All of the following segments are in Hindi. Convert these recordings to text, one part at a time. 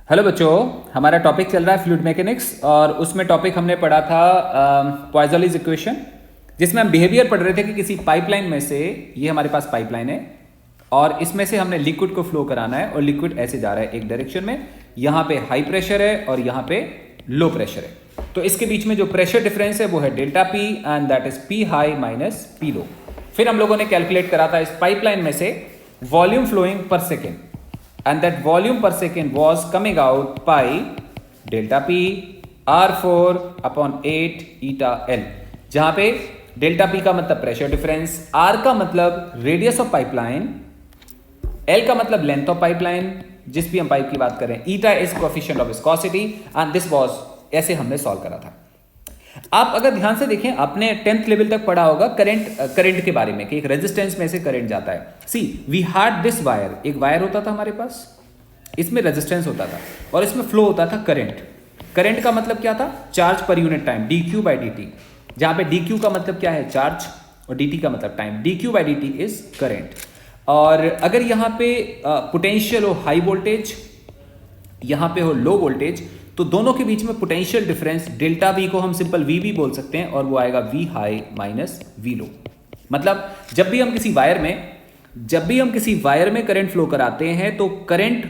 हेलो बच्चों, हमारा टॉपिक चल रहा है फ्लूइड मैकेनिक्स और उसमें टॉपिक हमने पढ़ा था पॉइज़ोलीज इक्वेशन, जिसमें हम बिहेवियर पढ़ रहे थे कि किसी पाइपलाइन में से, ये हमारे पास पाइपलाइन है और इसमें से हमने लिक्विड को फ्लो कराना है और लिक्विड ऐसे जा रहा है एक डायरेक्शन में। यहाँ पे हाई प्रेशर है और यहाँ पे लो प्रेशर है, तो इसके बीच में जो प्रेशर डिफरेंस है वो है delta P and that is P high minus P low. फिर हम लोगों ने कैलकुलेट करा था इस पाइपलाइन में से volume flowing per second, and that volume per second was coming out pi delta p r4 upon 8 eta l, जहां पे डेल्टा p का मतलब प्रेशर डिफरेंस, r का मतलब रेडियस ऑफ पाइपलाइन, l का मतलब लेंथ ऑफ पाइपलाइन जिस भी हम पाइप की बात करें, eta is coefficient of viscosity and this was, ऐसे हमने सॉल्व करा था। आप अगर ध्यान से देखें, आपने 10th लेवल तक पढ़ा होगा करंट के बारे में कि एक रेजिस्टेंस में से करंट जाता है। सी वी हैड दिस वायर, एक वायर होता था हमारे पास, इसमें रेजिस्टेंस होता था और इसमें फ्लो होता था करंट। करंट का मतलब क्या था? चार्ज पर unit time, D Q by D T, जहां पे डी क्यू का मतलब क्या है? चार्ज, और डी टी का मतलब time. D Q by D T is current. और अगर यहाँ पे पोटेंशियल हो हाई वोल्टेज, यहाँ पे हो लो वोल्टेज, तो दोनों के बीच में पोटेंशियल डिफरेंस डेल्टा वी को हम सिंपल वी भी बोल सकते हैं और वो आएगा वी हाई माइनस वी लो। मतलब जब भी हम किसी वायर में करंट फ्लो कराते हैं तो करंट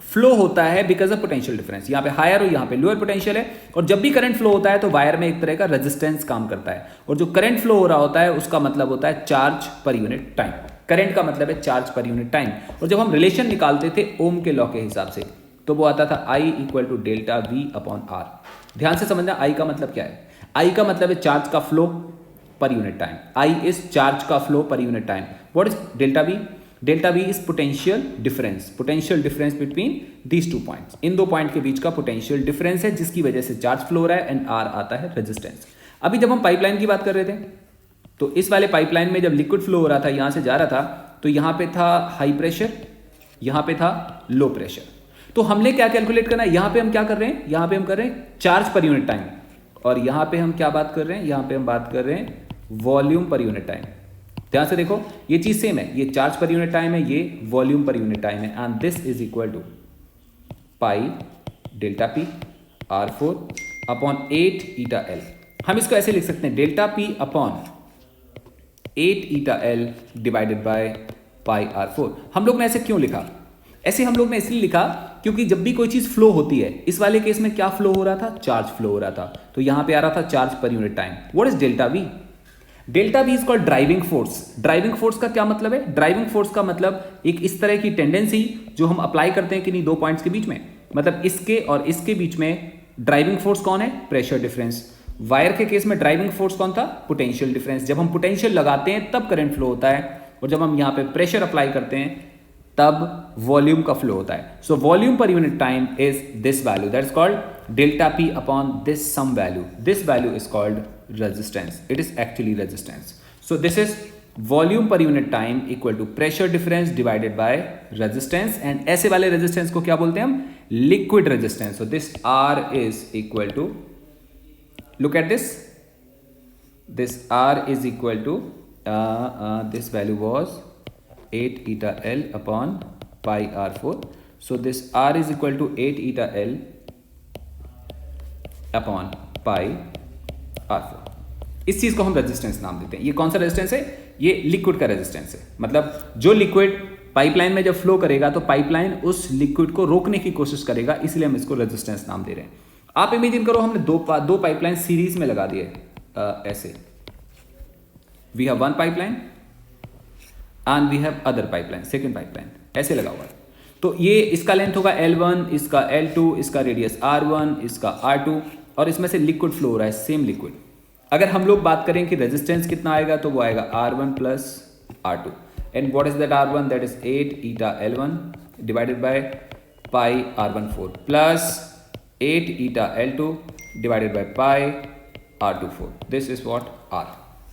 फ्लो होता है बिकॉज ऑफ पोटेंशियल डिफरेंस। यहाँ पे हायर और यहाँ पे लोअर पोटेंशियल है, और जब भी करंट फ्लो होता है तो वायर में एक तरह का रेजिस्टेंस काम करता है, और जो करंट फ्लो हो रहा होता है उसका मतलब होता है चार्ज पर यूनिट टाइम। करंट का मतलब है चार्ज पर यूनिट टाइम। और जब हम रिलेशन निकालते थे ओम के लॉ के हिसाब से, तो वो आता था I equal to delta V upon R. ध्यान से समझना, I का मतलब क्या है? I का मतलब है चार्ज का flow per unit time. I इज चार्ज का flow per unit time. What is delta V? Delta V is potential difference between these two points. इन दो पॉइंट के बीच का पोटेंशियल डिफरेंस है जिसकी वजह से चार्ज फ्लो हो रहा है, एंड R आता है रेजिस्टेंस। अभी जब हम पाइपलाइन की बात कर रहे थे, तो इस वाले पाइपलाइन में जब लिक्विड फ्लो हो रहा था, यहां से जा रहा था, तो यहां पे था हाई प्रेशर, यहां पे था लो प्रेशर। तो हमने क्या कैलकुलेट करना है? यहां पे हम क्या कर रहे हैं? यहां पे हम कर रहे हैं चार्ज पर यूनिट टाइम, और यहां पे हम क्या बात कर रहे हैं? यहां पे हम बात कर रहे हैं वॉल्यूम पर यूनिट टाइम। ध्यान से देखो, ये चीज सेम है, ये चार्ज पर यूनिट टाइम है, ये वॉल्यूम पर यूनिट टाइम है, and this is equal to pi delta P R4 upon 8 eta L. हम इसको ऐसे लिख सकते हैं, delta P upon 8 eta L divided by pi R4। हम लोग ने ऐसे क्यों लिखा? ऐसे हम लोग ने इसलिए लिखा क्योंकि जब भी कोई चीज फ्लो होती है, इस वाले केस में क्या फ्लो हो रहा था? चार्ज फ्लो हो रहा था, तो यहां पे आ रहा था चार्ज पर unit time. What is delta V? Delta V is called driving force. Driving force का क्या मतलब है? ड्राइविंग फोर्स का मतलब एक इस तरह की टेंडेंसी जो हम अप्लाई करते हैं किन्हीं दो पॉइंट्स के बीच में, मतलब इसके और इसके बीच में ड्राइविंग फोर्स कौन है? Pressure difference. वायर के केस में ड्राइविंग फोर्स कौन था? Potential difference. जब हम पोटेंशियल लगाते हैं तब करंट फ्लो होता है, और जब हम यहां पे प्रेशर अप्लाई करते हैं तब वॉल्यूम का फ्लो होता है। So volume per unit time is this value, that is called delta P upon this sum value. This value is called resistance. It is actually resistance. So this is volume per unit time equal to pressure difference divided by resistance, and ऐसे वाले रेजिस्टेंस को क्या बोलते हैं हम? Liquid resistance. So this R is equal to, look at this R is equal to this value was 8 eta L upon pi R4. So this R is equal to 8 eta L upon pi R4. इस चीज को हम रेजिस्टेंस नाम देते हैं। ये कौन सा रेजिस्टेंस है? ये लिक्विड का रेजिस्टेंस है। मतलब जो लिक्विड पाइपलाइन में जब फ्लो करेगा तो पाइपलाइन उस लिक्विड को रोकने की कोशिश करेगा, इसलिए हम इसको रेजिस्टेंस नाम दे रहे हैं। आप इमेजिन करो, हमने दो पाइपलाइन सीरीज में लगा दिए ऐसे। We have one pipeline and we have other pipeline, second pipeline ऐसे लगा हुआ है। तो ये इसका लेंथ होगा L1, इसका L2, इसका रेडियस R1, इसका R2, और इसमें से लिक्विड फ्लो हो रहा है, सेम लिक्विड। अगर हम लोग बात करें कि रेजिस्टेंस कितना आएगा, तो वो आएगा R1 plus R2, and what is that R1? That is 8 eta L1 divided by pi R14 plus 8 eta L2 divided by pi R24। This is what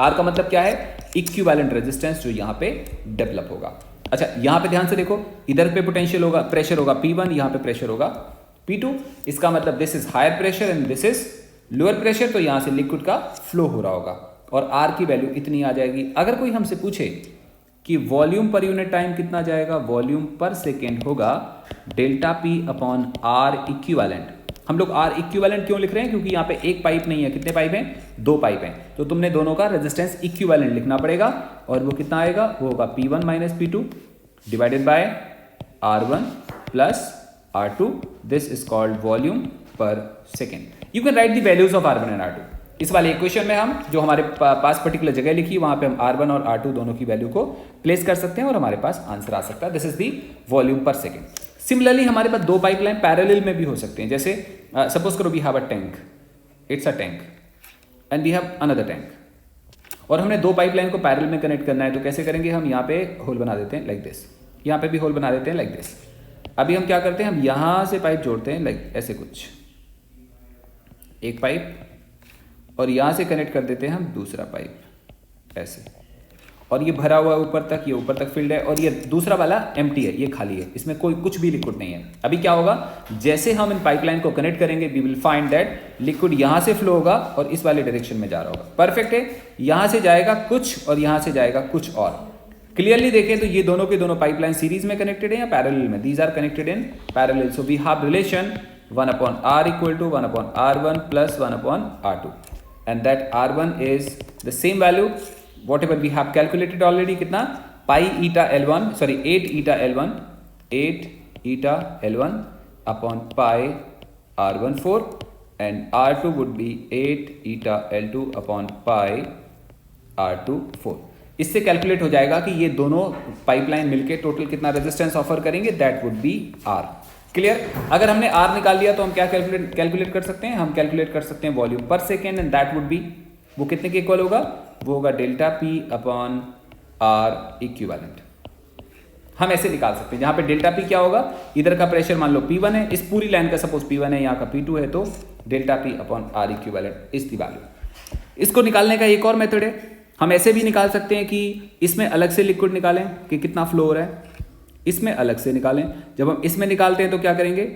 R का मतलब क्या है? इक्विवेलेंट रेजिस्टेंस जो यहां पे डेवलप होगा। अच्छा, यहां पे ध्यान से देखो, इधर पे पोटेंशियल होगा, प्रेशर होगा P1, यहां पे प्रेशर होगा P2। इसका मतलब this is higher pressure and this is lower pressure, तो यहां से लिक्विड का फ्लो हो रहा होगा, और R की वैल्यू इतनी आ जाएगी। अगर कोई हमसे पूछे कि वॉल्यूम पर यूनिट टाइम कितना जाएगा, वॉल्यूम पर सेकेंड होगा delta P upon R equivalent. हम लोग आर इक्विवेलेंट क्यों लिख रहे हैं, क्योंकि यहाँ पे एक पाइप नहीं है, कितने पाइप हैं, 2 पाइप हैं, तो तुमने दोनों का रेजिस्टेंस इक्विवेलेंट लिखना पड़ेगा और वो कितना आएगा, वो होगा P1 minus P2 divided by R1 plus R2। This is called volume per second. You can write the values of R1 and R2। इस वाले इक्वेशन में हम जो हमारे पास पर्टिकुलर जगह लिखी वहां पे हम R1 और R2 दोनों की वैल्यू को प्लेस कर सकते हैं और हमारे पास आंसर आ सकता है। This is the volume per second. Similarly हमारे पास 2 पाइपलाइन पैरेलल में भी हो सकते हैं। जैसे सपोज करो we have a tank, it's a tank and we have another tank, और हमने 2 पाइपलाइन को पैरेलल में कनेक्ट करना है, तो कैसे करेंगे, हम यहाँ पे होल बना देते हैं लाइक दिस, यहाँ पे भी होल बना देते हैं लाइक दिस। अभी हम क्या करते हैं, हम यहाँ से पाइप जोड़ते हैं लाइक ऐसे कुछ, एक पाइप, और यहाँ से कनेक्ट कर देते हैं हम दूसरा पाइप ऐसे, और ये भरा हुआ ऊपर तक, ये ऊपर तक फिल्ड है, और ये दूसरा वाला एम्प्टी है, ये खाली है, इसमें कोई कुछ भी लिक्विड नहीं है। अभी क्या होगा, जैसे हम इन पाइपलाइन को कनेक्ट करेंगे we will find that liquid यहाँ से फ्लो होगा और इस वाले डायरेक्शन में जा रहा होगा। परफेक्ट है, यहाँ से जाएगा कुछ और यहाँ से जाएगा कुछ और। क्लियरली देखें तो ये दोनों के दोनों पाइपलाइन सीरीज में कनेक्टेड है या पैरेलल में, these are connected in parallel. So we have relation 1/r equal to 1/r1 plus 1/r2, and that R1 is the same value whatever we have calculated already, कितना, pi eta L1 sorry 8 eta L1 upon pi R14 and R2 would be 8 eta L2 upon pi R24। इससे कैलकुलेट हो जाएगा कि ये दोनों पाइपलाइन मिलके टोटल कितना रेजिस्टेंस ऑफर करेंगे, that would be R। Clear. अगर हमने R निकाल लिया तो हम क्या कैलकुलेट कर सकते हैं, हम कैलकुलेट कर सकते हैं volume per second, and that would be, वो कितने के इक्वल होगा, वो होगा delta P upon R equivalent. हम ऐसे निकाल सकते हैं, जहां पे डेल्टा P क्या होगा, इधर का प्रेशर मान लो P1 है, इस पूरी लाइन का सपोज P1 है, यहाँ का P2 है, तो delta P upon R equivalent is the value. इसको निकालने का एक और मेथड है, हम ऐसे भी निकाल सकते हैं कि इसमें अलग से लिक्विड निकालें कि कितना फ्लो हो रहा है, इसमें अलग से निकालें। जब हम इसमें निकालते हैं तो क्या करेंगे,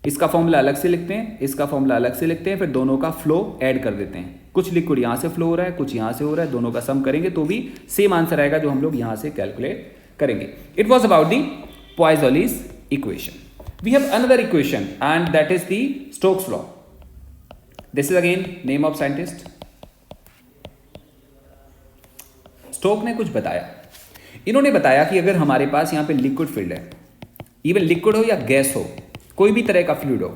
इसका फॉर्मूला अलग से लिखते हैं, इसका फॉर्मूला अलग से लिखते हैं, फिर दोनों का फ्लो ऐड कर देते हैं। कुछ लिक्विड यहाँ से फ्लो हो रहा है, कुछ यहाँ से हो रहा है, दोनों का सम करेंगे तो भी सेम आंसर आएगा जो हम लोग यहाँ से कैलकुलेट करेंगे। It was about the Poiseuille's equation. We have another equation and that is the Stokes law. This is again name of scientist. Stoke ने कुछ बताया, इन्होंने बताया कि अगर हमारे पास यहाँ पे लिक्विड फील्ड है, इवन लिक्विड हो या गैस हो, कोई भी तरह का फ्लूइड हो,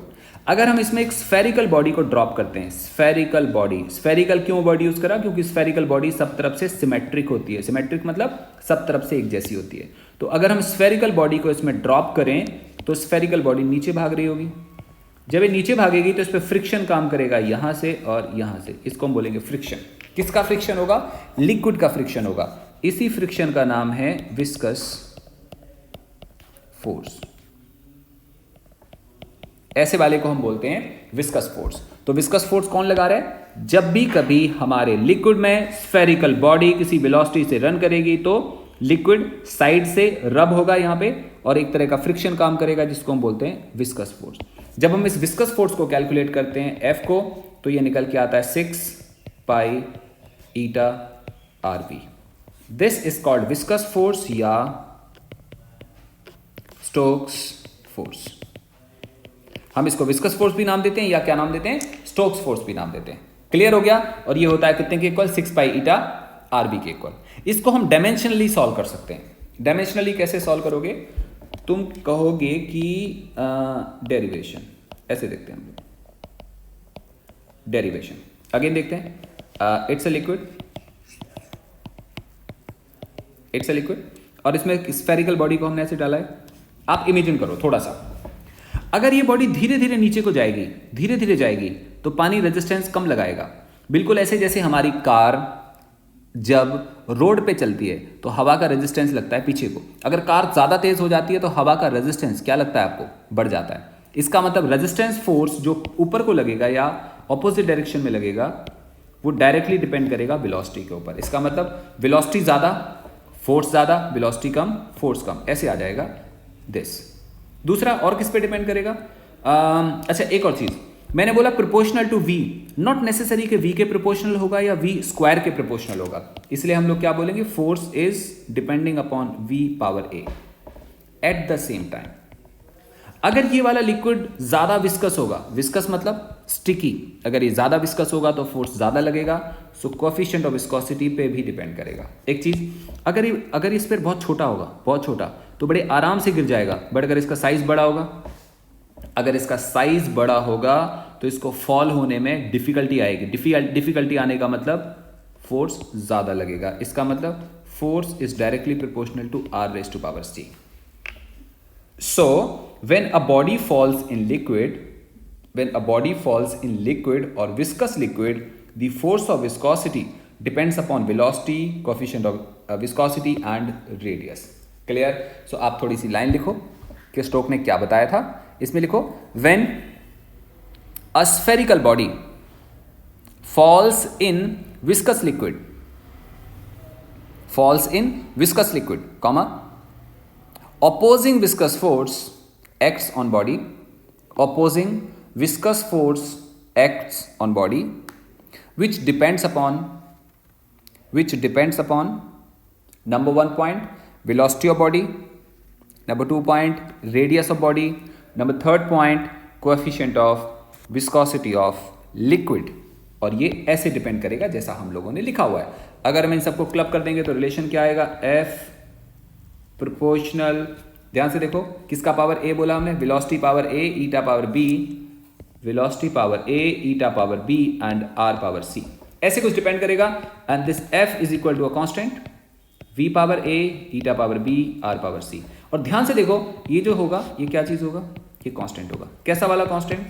अगर हम इसमें एक स्फेरिकल बॉडी को ड्रॉप करते हैं, स्फेरिकल बॉडी, स्फेरिकल क्यों वर्ड यूज करा, क्योंकि स्फेरिकल बॉडी सब तरफ से सिमेट्रिक होती है, सिमेट्रिक मतलब सब तरफ से एक जैसी होती है। तो अगर हम स्फेरिकल बॉडी को इसमें ड्रॉप करें तो स्फेरिकल बॉडी नीचे भाग रही होगी, जब ये नीचे भागेगी तो इस पर फ्रिक्शन काम करेगा यहाँ से और यहाँ से, इसको हम बोलेंगे फ्रिक्शन। किसका फ्रिक्शन होगा, लिक्विड का फ्रिक्शन होगा। इसी फ्रिक्शन का नाम है विस्कस फोर्स, ऐसे वाले को हम बोलते हैं विस्कस फोर्स। तो विस्कस फोर्स कौन लगा रहा है, जब भी कभी हमारे लिक्विड में स्फेरिकल बॉडी किसी वेलोसिटी से रन करेगी तो लिक्विड साइड से रब होगा यहाँ पे और एक तरह का फ्रिक्शन काम करेगा जिसको हम बोलते हैं विस्कस फोर्स। जब हम इस विस्कस फोर्स को कैलकुलेट करते हैं F को, तो ये निकल के आता है 6 pi eta RB। This is called viscous force या स्टोक्स फोर्स। हम इसको विस्कस फोर्स भी नाम देते हैं या क्या नाम देते हैं, स्टोक्स फोर्स भी नाम देते हैं। क्लियर हो गया। और ये होता है कितने के इक्वल, 6 पाई ईटा RB के इक्वल। इसको हम डायमेंशनली सॉल्व कर सकते हैं। डायमेंशनली कैसे सॉल्व करोगे, तुम कहोगे कि डेरिवेशन, ऐसे देखते हैं हम लोग, डेरिवेशन अगेन देखते हैं। It's a liquid, it's a liquid, और इसमें स्फेरिकल बॉडी को हमने ऐसे डाला है। आप इमेजिन करो थोड़ा सा, अगर ये बॉडी धीरे धीरे नीचे को जाएगी, धीरे धीरे जाएगी, तो पानी रेजिस्टेंस कम लगाएगा। बिल्कुल ऐसे जैसे हमारी कार जब रोड पे चलती है तो हवा का रेजिस्टेंस लगता है पीछे को, अगर कार ज़्यादा तेज हो जाती है तो हवा का रेजिस्टेंस क्या लगता है आपको, बढ़ जाता है। इसका मतलब रेजिस्टेंस फोर्स जो ऊपर को लगेगा या ऑपोजिट डायरेक्शन में लगेगा वो डायरेक्टली डिपेंड करेगा वेलोसिटी के ऊपर। इसका मतलब वेलोसिटी ज़्यादा फोर्स ज़्यादा, वेलोसिटी कम फोर्स कम, ऐसे आ जाएगा दिस। दूसरा और किस पे डिपेंड करेगा, अच्छा एक और चीज़, मैंने बोला proportional to v, not necessary कि v के प्रोपोर्शनल होगा या v स्क्वायर के प्रोपोर्शनल होगा, इसलिए हम लोग क्या बोलेंगे, force is depending upon v power a at the same time. अगर ये वाला लिक्विड ज्यादा विस्कस होगा, विस्कस मतलब स्टिकी, अगर ये ज्यादा विस्कस होगा तो फोर्स ज्यादा लगेगा, सो कोएफिशिएंट ऑफ विस्कोसिटी पे भी डिपेंड करेगा। एक चीज, अगर इस पर बहुत छोटा होगा, बहुत छोटा, तो बड़े आराम से गिर जाएगा, बट अगर इसका साइज बड़ा होगा, अगर इसका साइज बड़ा होगा तो इसको फॉल होने में डिफिकल्टी आएगी। डिफिकल्टी आने का मतलब फोर्स ज्यादा लगेगा, इसका मतलब force is directly proportional to r raised to power c। So when a body falls in liquid or viscous liquid, the force of viscosity depends upon velocity, coefficient of viscosity and radius। Clear? So आप थोड़ी सी लाइन लिखो कि स्टोक ने क्या बताया था। इसमें लिखो, when a spherical body falls in viscous liquid, comma, opposing viscous force acts on body, which depends upon number 1 point velocity of body, number 2 point radius of body, number 3rd point coefficient of viscosity of liquid। और ये ऐसे डिपेंड करेगा जैसा हम लोगों ने लिखा हुआ है। अगर हम इन सबको क्लब कर देंगे तो रिलेशन क्या आएगा, F प्रोपोर्शनल, ध्यान से देखो किसका पावर a बोला हमने, velocity power a, eta power b, velocity power a, eta power b and r power c, ऐसे कुछ डिपेंड करेगा। And this f is equal to a constant v power a, eta power b, r power c। और ध्यान से देखो ये जो होगा, ये क्या चीज होगा, ये कांस्टेंट होगा। कैसा वाला constant,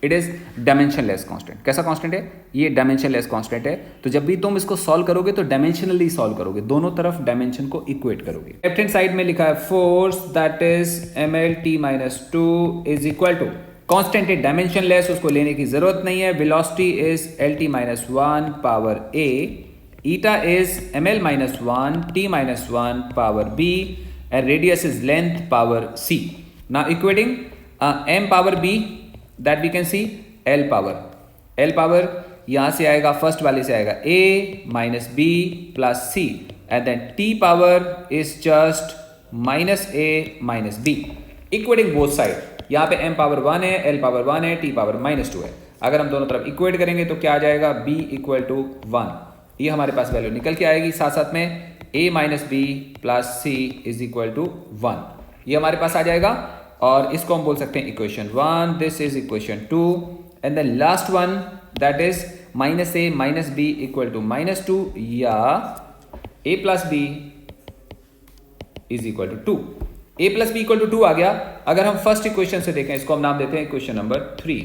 it is dimensionless constant. कैसा कांस्टेंट है, ये डायमेंशनलेस कांस्टेंट है। तो जब भी तुम इसको सॉल्व करोगे तो डायमेंशनली सॉल्व करोगे, दोनों तरफ डायमेंशन को इक्वेट करोगे। लेफ्ट हैंड साइड में लिखा है force that is mlt-2 is equal to, constant है डायमेंशनलेस, उसको लेने की जरूरत नहीं है। Velocity is lt-1 power a, eta is ml-1 t-1 power b and radius is length power c। Now equating m power b, that we can see L power यहां से आएगा, फर्स्ट वाले से आएगा a minus b plus c, and then t power is just minus a minus b। Equating both side, यहाँ पे m power 1 है, L power 1 है, t power minus 2 है। अगर हम दोनों तरफ इक्वेट करेंगे तो क्या आ जाएगा, b इक्वल टू 1, ये हमारे पास वैल्यू निकल के आएगी। साथ साथ में a minus b plus c is equal to 1, ये हमारे पास आ जाएगा। और इसको हम बोल सकते हैं equation 1, this is equation 2, and the last one that is minus a minus b equal to minus 2, या a plus b is equal to 2। a plus b equal to 2 आ गया। अगर हम फर्स्ट इक्वेशन से देखें, इसको हम नाम देते हैं इक्वेशन नंबर 3।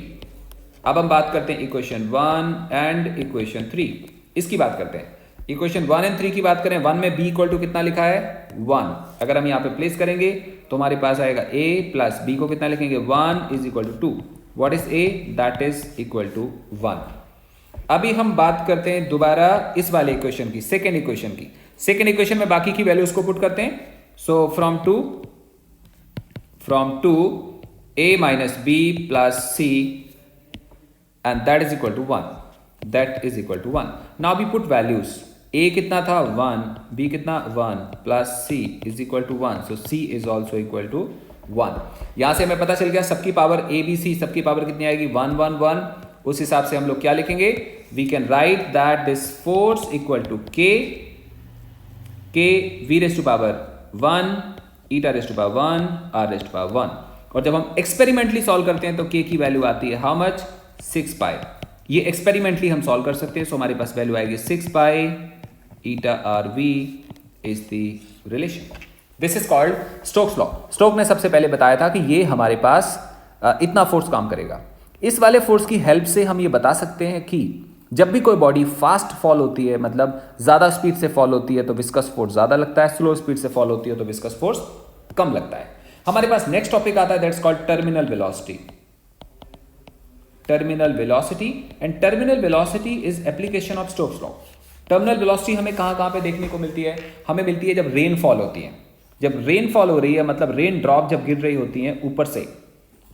अब हम बात करते हैं इक्वेशन 1 एंड इक्वेशन 3, इसकी बात करते हैं। इक्वेशन 1 एंड 3 की बात करें, 1 में b इक्वल टू कितना लिखा है, 1। अगर हम यहाँ पे प्लेस करेंगे तो हमारे पास आएगा a प्लस b को कितना लिखेंगे, 1 is equal to 2। What is a, that is equal to 1। अभी हम बात करते हैं दोबारा इस वाले इक्वेशन की, सेकेंड इक्वेशन की। सेकेंड इक्वेशन में बाकी की वैल्यूज को पुट करते हैं। So from two a minus b plus c and that is equal to 1, that is equal to 1। Now we put values, a कितना था 1, b कितना 1 plus c is equal to 1, so c is also equal to 1। यहां से हमें पता चल गया सबकी पावर a b c, सबकी पावर कितनी आएगी, 1 1 1। उस हिसाब से हम लोग क्या लिखेंगे, we can write that this force equal to k v raise to power 1, eta raise to power 1, r raise to power 1। और जब हम एक्सपेरिमेंटली सॉल्व करते हैं तो k की वैल्यू आती है हाउ मच, 6 पाई। ये एक्सपेरिमेंटली हम सॉल्व कर सकते हैं। सो हमारे पास वैल्यू आएगी 6 pi eta R V is the relation. This is called Stokes law. Stoke ने सबसे पहले बताया था कि ये हमारे पास इतना फोर्स काम करेगा। इस वाले फोर्स की हेल्प से हम ये बता सकते हैं कि जब भी कोई बॉडी फास्ट फॉल होती है, मतलब ज्यादा स्पीड से फॉल होती है तो विस्कस फोर्स ज्यादा लगता है, स्लो स्पीड से फॉल होती है तो विस्कस फोर्स कम लगता है। हमारे पास नेक्स्ट टॉपिक आता है, that's called terminal velocity. Terminal velocity and terminal velocity is application of Stokes law. Terminal velocity हमें कहां पे देखने को मिलती है, हमें मिलती है जब रेन फॉल होती है। जब रेन फॉल हो रही है, मतलब रेन ड्रॉप जब गिर रही होती है ऊपर से,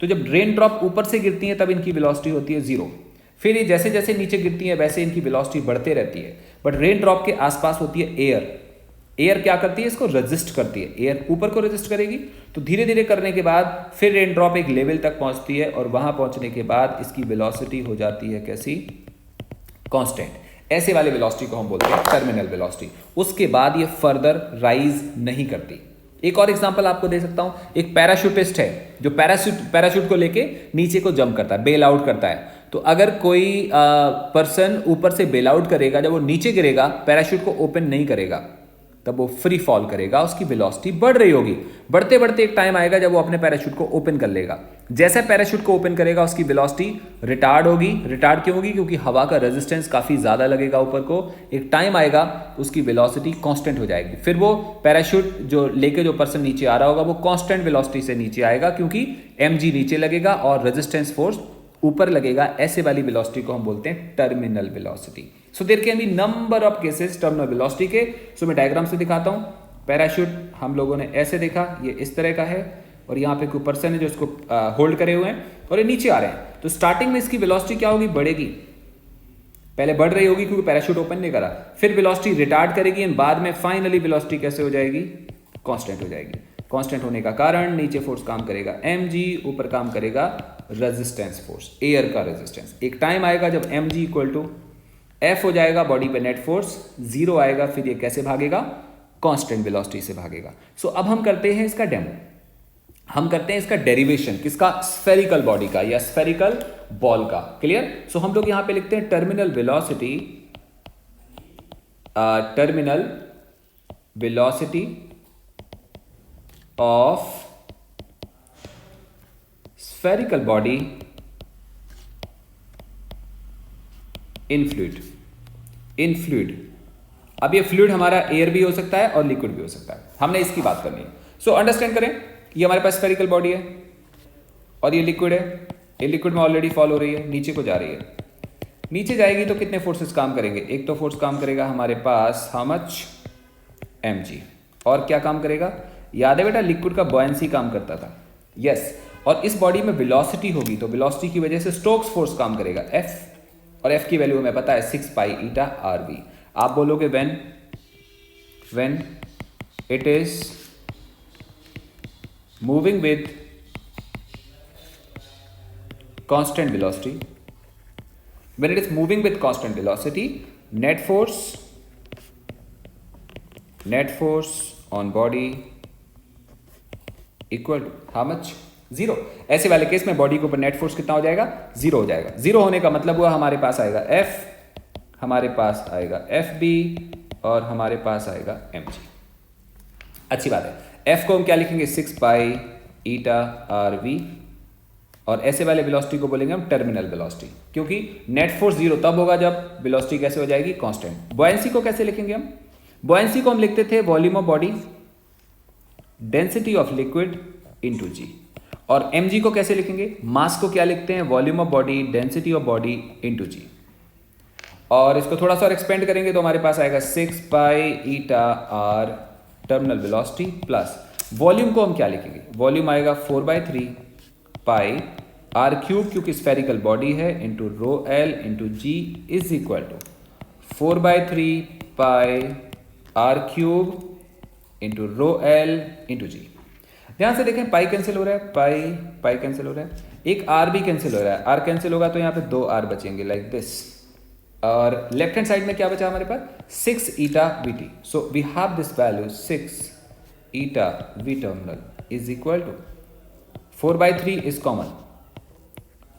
तो जब रेन ड्रॉप ऊपर से गिरती है तब इनकी वेलोसिटी होती है 0। फिर ये जैसे जैसे नीचे गिरती है वैसे इनकी वेलोसिटी बढ़ते रहती है। बट रेन ड्रॉप के आसपास होती है एयर। एयर क्या करती है, इसको रेजिस्ट करती है। एयर ऊपर को रेजिस्ट करेगी, तो धीरे धीरे करने के बाद फिर रेन ड्रॉप एक लेवल तक पहुंचती है और वहां पहुंचने के बाद इसकी वेलोसिटी हो जाती है कैसी, कांस्टेंट। ऐसे वाले वेलोसिटी को हम बोलते हैं टर्मिनल वेलोसिटी। उसके बाद ये फर्दर राइज नहीं करती। एक और एग्जांपल आपको दे सकता हूं। एक पैराशूटिस्ट है जो पैराशूट को लेके नीचे को जंप करता है, बेल आउट करता है। तो अगर कोई पर्सन ऊपर से बेल आउट करेगा, जब वो नीचे गिरेगा पैराशूट को ओपन नहीं करेगा, तब वो फ्री फॉल करेगा, उसकी वेलोसिटी बढ़ रही होगी। बढ़ते बढ़ते एक टाइम आएगा जब वो अपने पैराशूट को ओपन कर लेगा। जैसे पैराशूट को ओपन करेगा उसकी वेलोसिटी रिटार्ड होगी। रिटार्ड क्यों होगी, क्योंकि हवा का रेजिस्टेंस काफी ज्यादा लगेगा ऊपर को। एक टाइम आएगा उसकी वेलोसिटी कांस्टेंट हो जाएगी। फिर वो पैराशूट जो लेके जो पर्सन नीचे आ रहा होगा वो कांस्टेंट वेलोसिटी से नीचे आएगा, क्योंकि mg नीचे लगेगा और रेजिस्टेंस फोर्स ऊपर लगेगा। ऐसे वाली वेलोसिटी को हम बोलते हैं terminal velocity. So there can be number of cases terminal velocity के। सो मैं डायग्राम से दिखाता हूं। पैराशूट हम लोगों ने ऐसे देखा, ये इस तरह का है और यहाँ पे कोई पर्सन है जो इसको होल्ड करे हुए हैं और ये नीचे आ रहे हैं। तो स्टार्टिंग में इसकी वेलोसिटी क्या होगी, बढ़ेगी। पहले बढ़ रही होगी क्योंकि पैराशूट ओपन नहीं करा, फिर वेलोसिटी रिटार्ड करेगी एंड बाद में फाइनली वेलोसिटी कैसे हो जाएगी, कांस्टेंट हो जाएगी। कांस्टेंट होने का कारण नीचे फोर्स काम करेगा mg, ऊपर काम करेगा रेजिस्टेंस फोर्स, एयर का रेजिस्टेंस। एक टाइम आएगा जब mg इक्वल टू F हो जाएगा, बॉडी पे नेट फोर्स 0 आएगा, फिर ये कैसे भागेगा, कांस्टेंट वेलोसिटी से भागेगा। सो अब हम करते हैं इसका डेमो। हम करते हैं इसका डेरिवेशन, किसका, स्फेरिकल बॉडी का या स्फेरिकल बॉल का। क्लियर। सो हम लोग यहां पे लिखते हैं terminal velocity, terminal velocity of spherical body in fluid। अब ये फ्लूइड हमारा एयर भी हो सकता है और लिक्विड भी हो सकता है, हमने इसकी बात करनी है। सो अंडरस्टैंड करें, ये हमारे पास स्फेरिकल बॉडी है और ये लिक्विड है। ये लिक्विड में ऑलरेडी फॉल हो रही है, नीचे को जा रही है। नीचे जाएगी तो कितने फोर्सेस काम करेंगे, एक तो फोर्स काम करेगा हमारे पास हाउ मच, mg, और क्या काम करेगा, याद है बेटा लिक्विड का बॉयंसी काम करता था, यस। और इस बॉडी में वेलोसिटी होगी तो वेलोसिटी की वजह से स्टोक्स फोर्स काम करेगा F, और F की वैल्यू हमें पता है 6 पाई ईटा RV। आप बोलोगे when it is moving with constant velocity, when it is moving with constant velocity, net force on body equal to how much, 0। ऐसे वाले केस में बॉडी के ऊपर नेट फोर्स कितना हो जाएगा, 0 हो जाएगा। 0 होने का मतलब हुआ हमारे पास आएगा F, हमारे पास आएगा FB और हमारे पास आएगा mg। अच्छी बात है। F को हम क्या लिखेंगे, 6 पाई ईटा RV, और ऐसे वाले वेलोसिटी को बोलेंगे हम टर्मिनल वेलोसिटी, क्योंकि नेट फोर्स 0 तब होगा जब वेलोसिटी कैसे हो जाएगी, कांस्टेंट। बॉयंसी को कैसे लिखेंगे हम, बॉयंसी को हम लिखते थे volume of body density of liquid into g, और mg को कैसे लिखेंगे, मास को क्या लिखते हैं, volume of body density of body into g। और इसको थोड़ा सा और एक्सपेंड करेंगे तो हमारे पास आएगा 6 pi eta r terminal velocity plus volume को हम क्या लिखेंगे, वॉल्यूम आएगा 4/3 पाई r क्यूब, क्योंकि स्फेरिकल बॉडी है, into rho L into G is equal to 4/3 pi r cube into rho L into G. ध्यान से देखें, पाई कैंसिल हो रहा है, पाई कैंसिल हो रहा है, एक आर भी कैंसिल हो रहा है। आर कैंसिल होगा तो यहाँ पे 2 आर बचेंगे लाइक दिस, और लेफ्ट हैंड साइड में क्या बचा हमारे पास, 6 eta VT. So we have this value 6 eta V terminal is equal to 4/3 is common,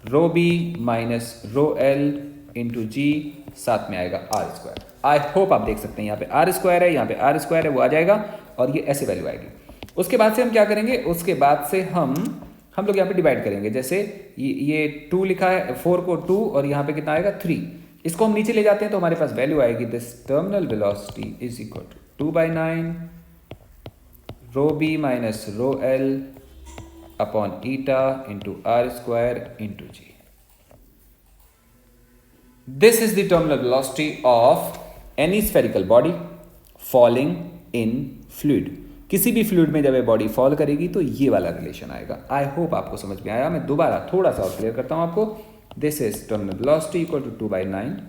rho B minus rho L into G, साथ में आएगा r²। आई होप आप देख सकते हैं यहाँ पे r² है, यहाँ पे r² है, वो आ जाएगा और ये ऐसे वैल्यू आएगी। उसके बाद से हम क्या करेंगे, उसके बाद से हम लोग यहाँ पे डिवाइड करेंगे। जैसे ये 2 लिखा है, 4 को 2 और यहाँ पे कितना आएगा 3, इसको हम नीचे ले जाते हैं तो हमारे पास वैल्यू आएगी this terminal velocity is equal to 2/9 rho B minus rho L upon eta into r² into G. This is the terminal velocity of any spherical body falling in fluid. किसी भी फ्लूइड में जब ये बॉडी फॉल करेगी तो ये वाला रिलेशन आएगा। आई होप आपको समझ में आया। मैं दोबारा थोड़ा सा और क्लियर करता हूं आपको। This is terminal velocity equal to 2/9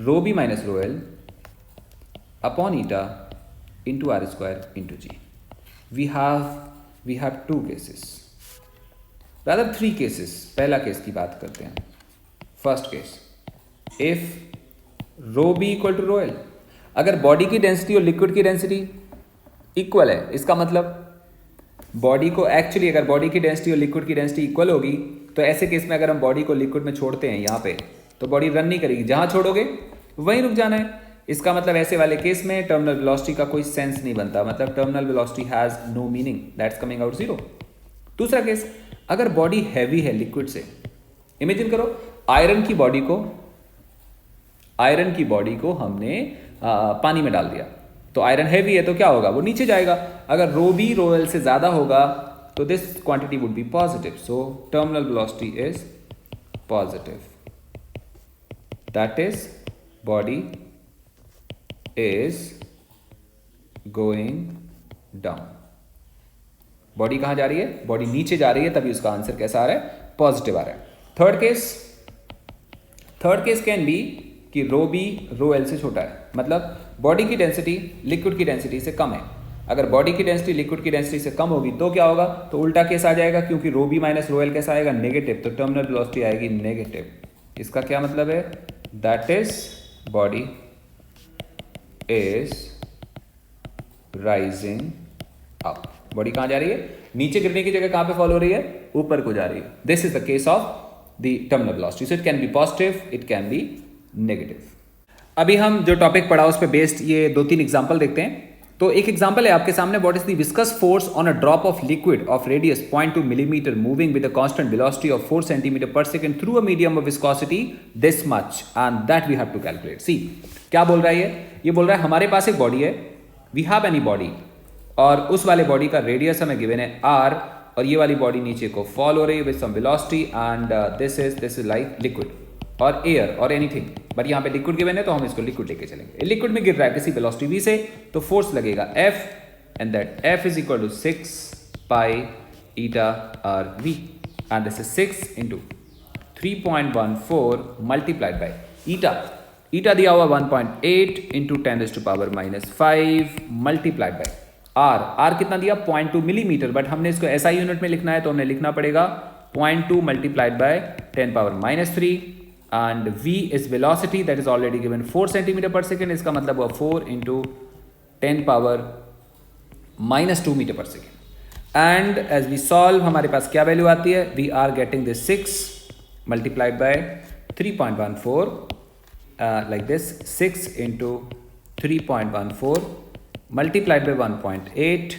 rho B minus rho L upon eta into R square into G. We have two cases, rather 3 cases. पहला केस की बात करते हैं। First case, if rho B equal to rho L, अगर बॉडी की डेंसिटी और लिक्विड की डेंसिटी इक्वल है, इसका मतलब बॉडी को एक्चुअली अगर बॉडी की डेंसिटी और लिक्विड की डेंसिटी इक्वल होगी तो ऐसे केस में अगर हम बॉडी को लिक्विड में छोड़ते हैं यहाँ पे तो बॉडी रन नहीं करेगी, जहां छोड़ोगे वहीं रुक जाना है। इसका मतलब ऐसे वाले केस में टर्मिनल वेलोसिटी का कोई सेंस नहीं बनता, मतलब terminal velocity has no meaning, that's coming out 0। दूसरा केस, अगर बॉडी हैवी है लिक्विड से, इमेजिन करो आयरन की बॉडी को हमने पानी में डाल दिया तो आयरन हैवी है तो क्या होगा, वो नीचे जाएगा। अगर रो बी रो एल से ज्यादा होगा तो this quantity would be positive, so terminal velocity is positive, that is body is going down. Body कहां जा रही है, बॉडी नीचे जा रही है, तभी उसका आंसर कैसा आ रहा है, पॉजिटिव आ रहा है। थर्ड केस कैन बी कि रो बी रो एल से छोटा है, मतलब बॉडी की डेंसिटी लिक्विड की डेंसिटी से कम है। अगर बॉडी की डेंसिटी लिक्विड की डेंसिटी से कम होगी तो क्या होगा, तो उल्टा केस आ जाएगा, क्योंकि रो बी माइनस रो एल कैसा आएगा, नेगेटिव, तो टर्मिनल वेलोसिटी आएगी नेगेटिव। इसका क्या मतलब है, that is body is rising up. Body कहां जा रही है, नीचे गिरने की जगह कहां पे फॉल हो रही है, ऊपर को जा रही है। This is the case of the terminal velocity, so it can be positive, it can be negative. अभी हम जो टॉपिक पढ़ा उस पे बेस्ड ये 2-3 एग्जांपल देखते हैं। तो एक एग्जांपल है आपके सामने, what is the viscous force on a drop of liquid of radius 0.2 millimetre moving with a constant velocity of 4 centimetre per second through a medium of viscosity this much and that we have to calculate. See क्या बोल रहा है ये बोल रहा है हमारे पास एक बॉडी है, वी हैव एनी बॉडी, और उस वाले बॉडी का रेडियस हमें गिवन है r, और ये वाली बॉडी नीचे को फॉल हो रही है with some velocity and this is like liquid और एयर और एनीथिंग, बट यहाँ पे लिक्विड गिवन है तो हम इसको लिक्विड लेके चलेंगे। लिक्विड में गिर रहा है किसी वेलोसिटी v से, तो फोर्स लगेगा F and that F is equal to 6 pi eta R v and this is 6 into 3.14 multiplied by eta दिया हुआ 1.8 इंटू 10⁻⁵ मल्टीप्लाइड बाई r कितना दिया 0.2 मिलीमीटर, बट हमने इसको SI यूनिट में लिखना है तो हमें लिखना पड़ेगा 0.2 multiplied by 10⁻³ and v is velocity that is already given 4 centimeter per second, इसका मतलब हुआ 4 into 10⁻² मीटर पर second. And as we solve हमारे पास क्या वैल्यू आती है, we are getting this 6 multiplied by 3.14 like this, 6 into 3.14 multiplied by 1.8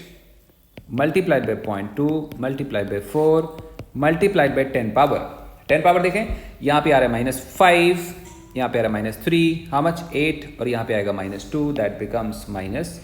multiplied by 0.2 multiplied by 4 multiplied by 10 power देखें, यहाँ पे आ रहा है -5, यहाँ पे आ रहा है -3, हाउ मच 8, और यहाँ पे आएगा -2, दैट बिकम्स -10।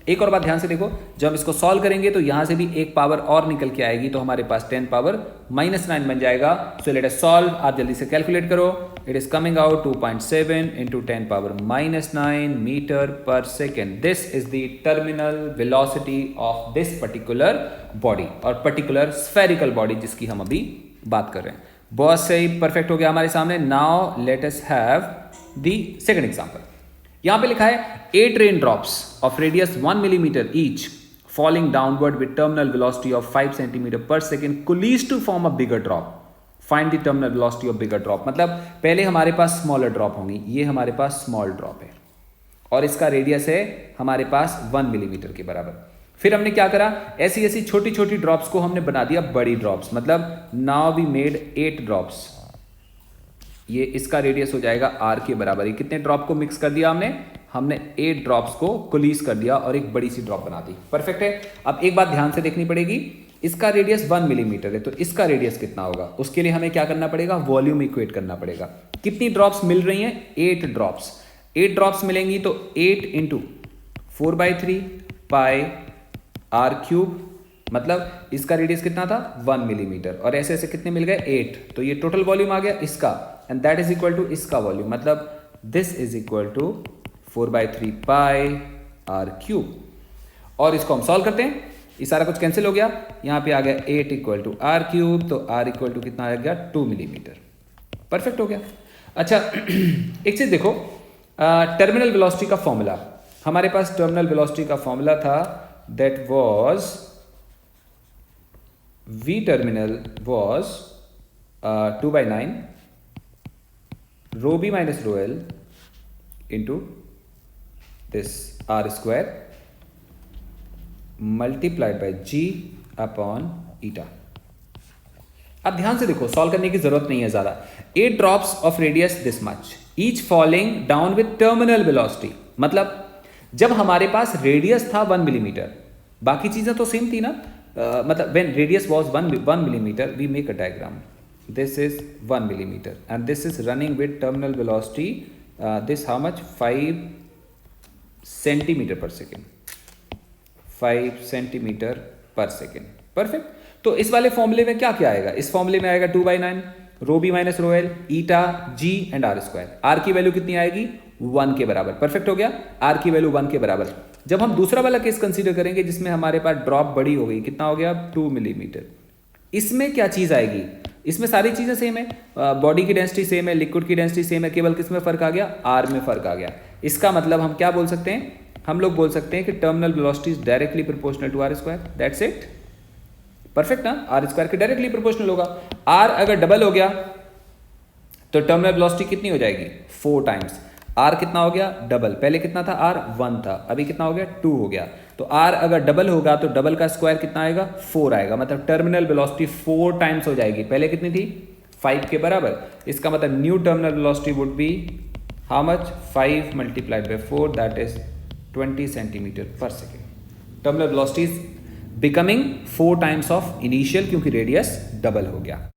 एक और बात ध्यान से देखो, जब हम इसको सॉल्व करेंगे तो यहाँ से भी एक पावर और निकल के आएगी, तो हमारे पास 10⁻⁹ बन जाएगा। सो लेट अस सॉल्व, आप जल्दी से कैलकुलेट करो। It is coming out 2.7 into 10⁻⁹ metre पर second. This is the terminal velocity of this particular body, और पर्टिकुलर स्फेरिकल बॉडी जिसकी हम अभी बात कर रहे हैं। बहुत सही, परफेक्ट हो गया हमारे सामने। Now let us have the second example. यहां पे लिखा है 8 rain drops of radius 1 millimetre each falling downward with terminal velocity of 5 centimeter per second coalesce to form a bigger drop. Find the terminal velocity of bigger drop. मतलब पहले हमारे पास स्मॉलर ड्रॉप होंगी, ये हमारे पास स्मॉल ड्रॉप है और इसका रेडियस है हमारे पास 1 मिलीमीटर के बराबर। फिर हमने क्या करा, ऐसी ऐसी छोटी छोटी ड्रॉप्स को हमने बना दिया बड़ी ड्रॉप्स, मतलब नाउ वी मेड 8 ड्रॉप्स। ये इसका रेडियस हो जाएगा r के बराबर। ये कितने ड्रॉप को मिक्स कर दिया हमने 8 ड्रॉप्स को कोलीज कर दिया और एक बड़ी सी ड्रॉप बना दी। परफेक्ट है। अब एक बात ध्यान से देखनी पड़ेगी, इसका रेडियस 1 मिलीमीटर है तो इसका रेडियस कितना होगा, उसके लिए हमें क्या करना पड़ेगा, वॉल्यूम इक्वेट करना पड़ेगा। कितनी ड्रॉप्स मिल रही हैं, 8 ड्रॉप्स। 8 ड्रॉप्स मिलेंगी तो 8 इंटू 4/3 पाई r³, मतलब इसका रेडियस कितना था 1 मिलीमीटर, और ऐसे ऐसे कितने मिल गए 8, तो ये टोटल वॉल्यूम आ गया इसका, and that is equal to इसका वॉल्यूम, मतलब this is equal to 4/3 pi R cube. और इसको हम सॉल्व करते हैं, ये सारा कुछ कैंसिल हो गया, यहाँ पे आ गया 8 इक्वल टू आर क्यूब, तो आर इक्वल टू कितना आ गया 2 मिलीमीटर। परफेक्ट हो गया। अच्छा एक चीज देखो, टर्मिनल वेलोसिटी का फॉर्मूला, हमारे पास टर्मिनल वेलोसिटी का फॉर्मूला था, that was V terminal was 2/9 rho b minus rho l into this r square multiplied by g upon eta। अब ध्यान से देखो, सॉल्व करने की जरूरत नहीं है ज्यादा। 8 drops of radius this much, each falling down with terminal velocity. मतलब जब हमारे पास रेडियस था 1 मिलीमीटर, बाकी चीजें तो सेम थी ना, मतलब when radius was 1 millimeter, we make a diagram. This is 1 millimeter and this is running with terminal velocity, this how much, 5 centimeter per second, 5 centimeter per second। perfect। तो इस वाले फॉर्मूले में क्या क्या आएगा, इस फॉर्मूले में आएगा 2/9 rho B minus rho L eta G and R square. R की वैल्यू कितनी आएगी 1 के बराबर। परफेक्ट हो गया, आर की वैल्यू 1 के बराबर। जब हम दूसरा वाला केस कंसीडर करेंगे जिसमें हमारे पास ड्रॉप बड़ी हो गई, कितना हो गया 2 मिलीमीटर, इसमें क्या चीज आएगी, इसमें सारी चीजें सेम है, बॉडी की डेंसिटी सेम है, लिक्विड की डेंसिटी सेम है, केवल किस में फर्क आ गया, आर में फर्क आ गया। इसका मतलब हम क्या बोल सकते हैं, हम लोग बोल सकते हैं कि terminal velocity is directly proportional to R square. That's it. Perfect ना, आर स्क्वायर के डायरेक्टली प्रोपोर्शनल होगा। आर अगर डबल हो गया तो टर्मिनल वेलोसिटी कितनी हो जाएगी 4 टाइम्स। आर कितना हो गया डबल, पहले कितना था आर 1 था, अभी कितना हो गया 2 हो गया। तो आर अगर डबल होगा तो डबल का स्क्वायर कितना आएगा 4 आएगा, मतलब टर्मिनल वेलोसिटी 4 टाइम्स हो जाएगी। पहले कितनी थी 5 के बराबर। इसका मतलब new terminal velocity would be how much 5 multiplied by 4, that is 20 centimetre per second. Terminal velocity is becoming 4 times of initial, क्योंकि रेडियस डबल हो गया।